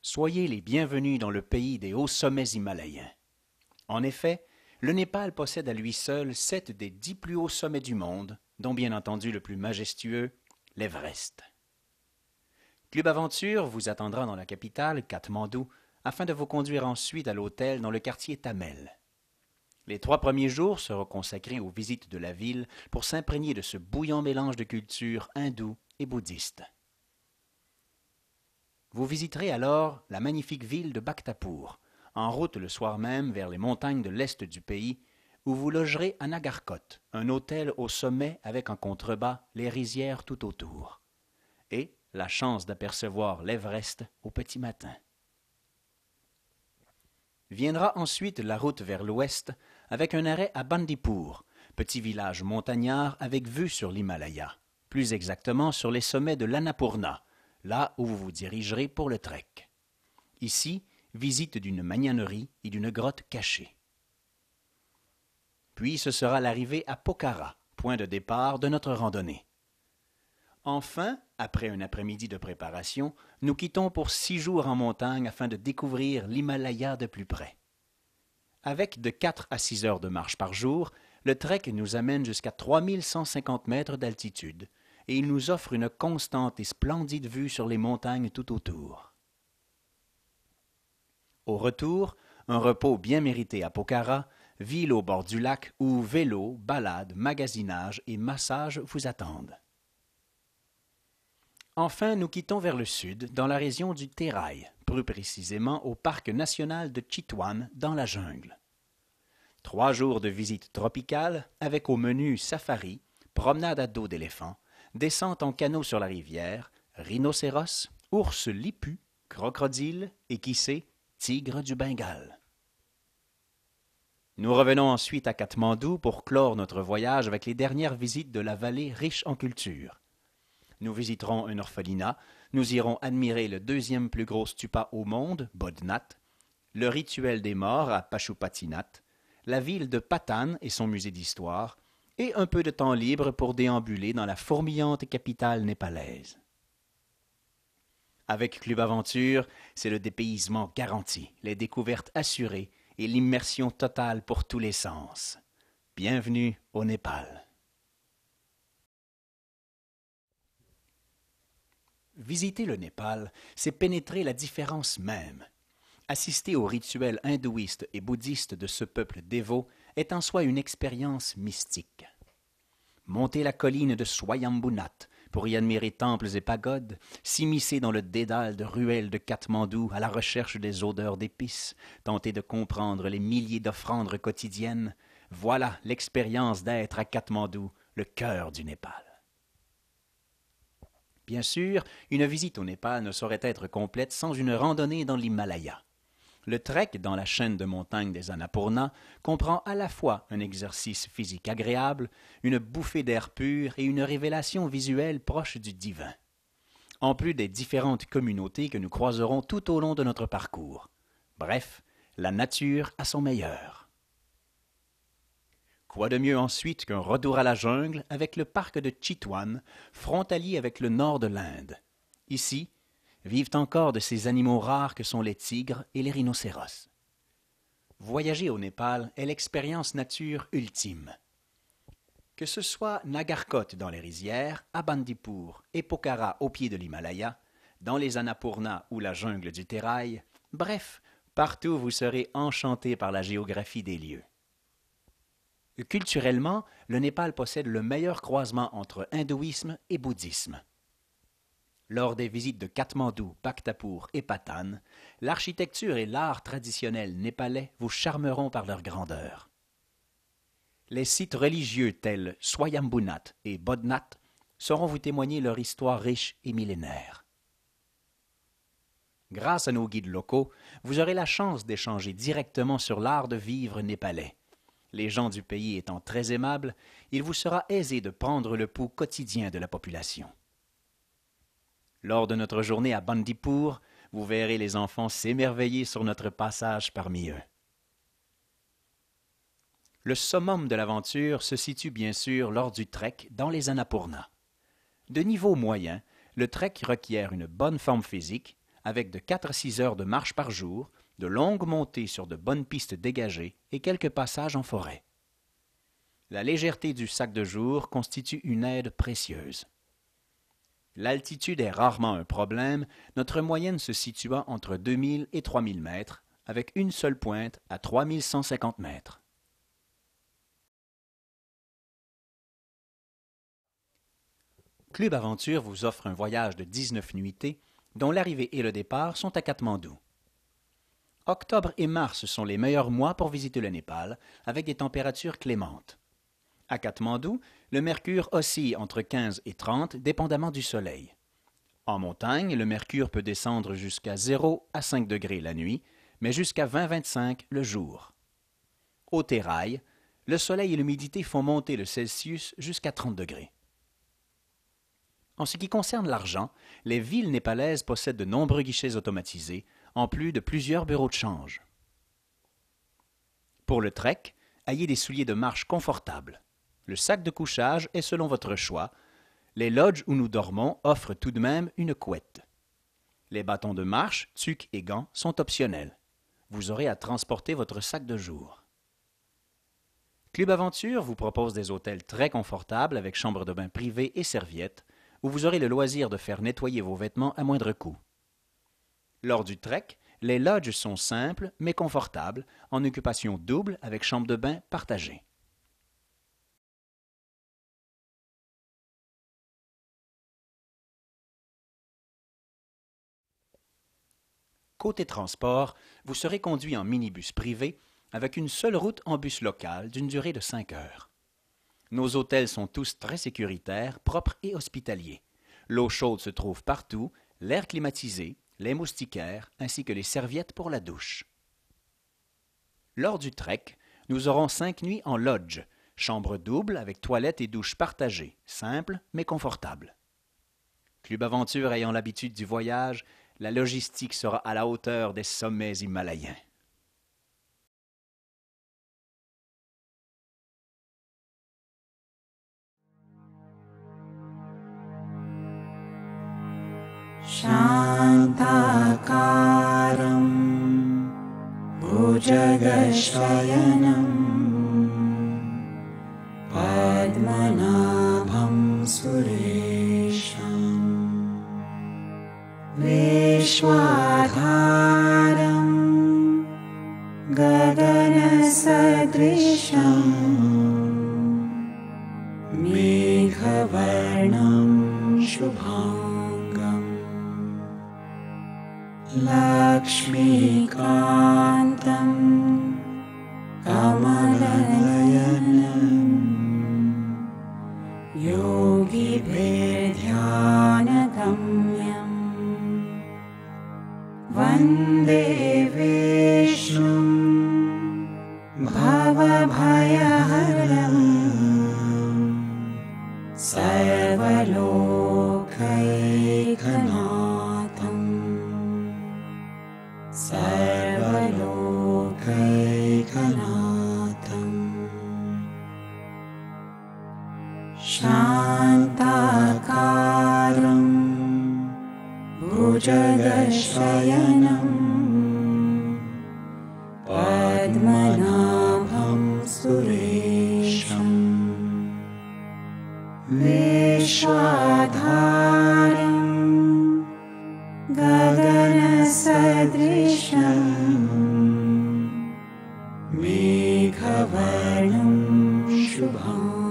Soyez les bienvenus dans le pays des hauts sommets himalayens. En effet, le Népal possède à lui seul 7 des 10 plus hauts sommets du monde, dont bien entendu le plus majestueux, l'Everest. Club Aventure vous attendra dans la capitale, Katmandou, afin de vous conduire ensuite à l'hôtel dans le quartier Tamel. Les 3 premiers jours seront consacrés aux visites de la ville pour s'imprégner de ce bouillant mélange de cultures hindoue et bouddhiste. Vous visiterez alors la magnifique ville de Bhaktapur, en route le soir même vers les montagnes de l'est du pays, où vous logerez à Nagarkot, un hôtel au sommet avec en contrebas les rizières tout autour, et la chance d'apercevoir l'Everest au petit matin. Viendra ensuite la route vers l'ouest, avec un arrêt à Bandipur, petit village montagnard avec vue sur l'Himalaya, plus exactement sur les sommets de l'Annapurna, là où vous vous dirigerez pour le trek. Ici, visite d'une magnanerie et d'une grotte cachée. Puis ce sera l'arrivée à Pokhara, point de départ de notre randonnée. Enfin, après un après-midi de préparation, nous quittons pour 6 jours en montagne afin de découvrir l'Himalaya de plus près. Avec de 4 à 6 heures de marche par jour, le trek nous amène jusqu'à 3150 mètres d'altitude, et il nous offre une constante et splendide vue sur les montagnes tout autour. Au retour, un repos bien mérité à Pokhara, ville au bord du lac où vélo, balade, magasinage et massage vous attendent. Enfin, nous quittons vers le sud, dans la région du Terai, plus précisément au parc national de Chitwan, dans la jungle. 3 jours de visite tropicale, avec au menu safari, promenade à dos d'éléphant, descente en canot sur la rivière, rhinocéros, ours lipus, crocodile et qui sait, tigre du Bengale. Nous revenons ensuite à Katmandou pour clore notre voyage avec les dernières visites de la vallée riche en culture. Nous visiterons un orphelinat, nous irons admirer le 2e plus gros stupa au monde, Bodhnath, le rituel des morts à Pashupatinath, la ville de Patan et son musée d'histoire, et un peu de temps libre pour déambuler dans la fourmillante capitale népalaise. Avec Club Aventure, c'est le dépaysement garanti, les découvertes assurées et l'immersion totale pour tous les sens. Bienvenue au Népal. Visiter le Népal, c'est pénétrer la différence même. Assister aux rituels hindouistes et bouddhistes de ce peuple dévot est en soi une expérience mystique. Monter la colline de Swayambhunath pour y admirer temples et pagodes, s'immiscer dans le dédale de ruelles de Katmandou à la recherche des odeurs d'épices, tenter de comprendre les milliers d'offrandes quotidiennes, voilà l'expérience d'être à Katmandou, le cœur du Népal. Bien sûr, une visite au Népal ne saurait être complète sans une randonnée dans l'Himalaya. Le trek dans la chaîne de montagnes des Annapurna comprend à la fois un exercice physique agréable, une bouffée d'air pur et une révélation visuelle proche du divin. En plus des différentes communautés que nous croiserons tout au long de notre parcours. Bref, la nature à son meilleur. Quoi de mieux ensuite qu'un retour à la jungle avec le parc de Chitwan, frontalier avec le nord de l'Inde. Ici, vivent encore de ces animaux rares que sont les tigres et les rhinocéros. Voyager au Népal est l'expérience nature ultime. Que ce soit Nagarkot dans les rizières, à Bandipur et Pokhara au pied de l'Himalaya, dans les Annapurna ou la jungle du Terai, bref, partout vous serez enchanté par la géographie des lieux. Culturellement, le Népal possède le meilleur croisement entre hindouisme et bouddhisme. Lors des visites de Katmandou, Bhaktapur et Patan, l'architecture et l'art traditionnel népalais vous charmeront par leur grandeur. Les sites religieux tels Swayambhunath et Bodhnath sauront vous témoigner leur histoire riche et millénaire. Grâce à nos guides locaux, vous aurez la chance d'échanger directement sur l'art de vivre népalais. Les gens du pays étant très aimables, il vous sera aisé de prendre le pouls quotidien de la population. Lors de notre journée à Bandipur, vous verrez les enfants s'émerveiller sur notre passage parmi eux. Le summum de l'aventure se situe bien sûr lors du trek dans les Annapurna. De niveau moyen, le trek requiert une bonne forme physique, avec de 4 à 6 heures de marche par jour, de longues montées sur de bonnes pistes dégagées et quelques passages en forêt. La légèreté du sac de jour constitue une aide précieuse. L'altitude est rarement un problème, notre moyenne se situant entre 2000 et 3000 mètres, avec une seule pointe à 3150 mètres. Club Aventure vous offre un voyage de 19 nuitées, dont l'arrivée et le départ sont à Katmandou. Octobre et mars sont les meilleurs mois pour visiter le Népal, avec des températures clémentes. À Katmandou, le mercure oscille entre 15 et 30, dépendamment du soleil. En montagne, le mercure peut descendre jusqu'à 0 à 5 degrés la nuit, mais jusqu'à 20-25 le jour. Au Terrail, le soleil et l'humidité font monter le Celsius jusqu'à 30 degrés. En ce qui concerne l'argent, les villes népalaises possèdent de nombreux guichets automatisés, en plus de plusieurs bureaux de change. Pour le trek, ayez des souliers de marche confortables. Le sac de couchage est selon votre choix. Les lodges où nous dormons offrent tout de même une couette. Les bâtons de marche, tuques et gants sont optionnels. Vous aurez à transporter votre sac de jour. Club Aventure vous propose des hôtels très confortables avec chambre de bain privée et serviettes, où vous aurez le loisir de faire nettoyer vos vêtements à moindre coût. Lors du trek, les lodges sont simples mais confortables, en occupation double avec chambre de bain partagée. Côté transport, vous serez conduit en minibus privé avec une seule route en bus local d'une durée de 5 heures. Nos hôtels sont tous très sécuritaires, propres et hospitaliers. L'eau chaude se trouve partout, l'air climatisé, les moustiquaires ainsi que les serviettes pour la douche. Lors du trek, nous aurons 5 nuits en lodge, chambre double avec toilette et douche partagée, simple mais confortable. Club Aventure ayant l'habitude du voyage, la logistique sera à la hauteur des sommets himalayens. शान्ताकारं भुजगशयनं पद्मनाभं सुरेशं विश्वाधारं गगनसदृशं मेघवर्णं शुभाङ्गम् लक्ष्मीकान्तं कमलनयनं योगिभिर्ध्यानगम्यं वन्दे विष्णुं भवभयहरं सर्वलोकैकनाथम् सर्वलोकैकनाथम् शान्ताकारं भुजगशयनं पद्मनाभं सुरेशं विश्वाधारं गगनसदृशं मेघवर्णं शुभम्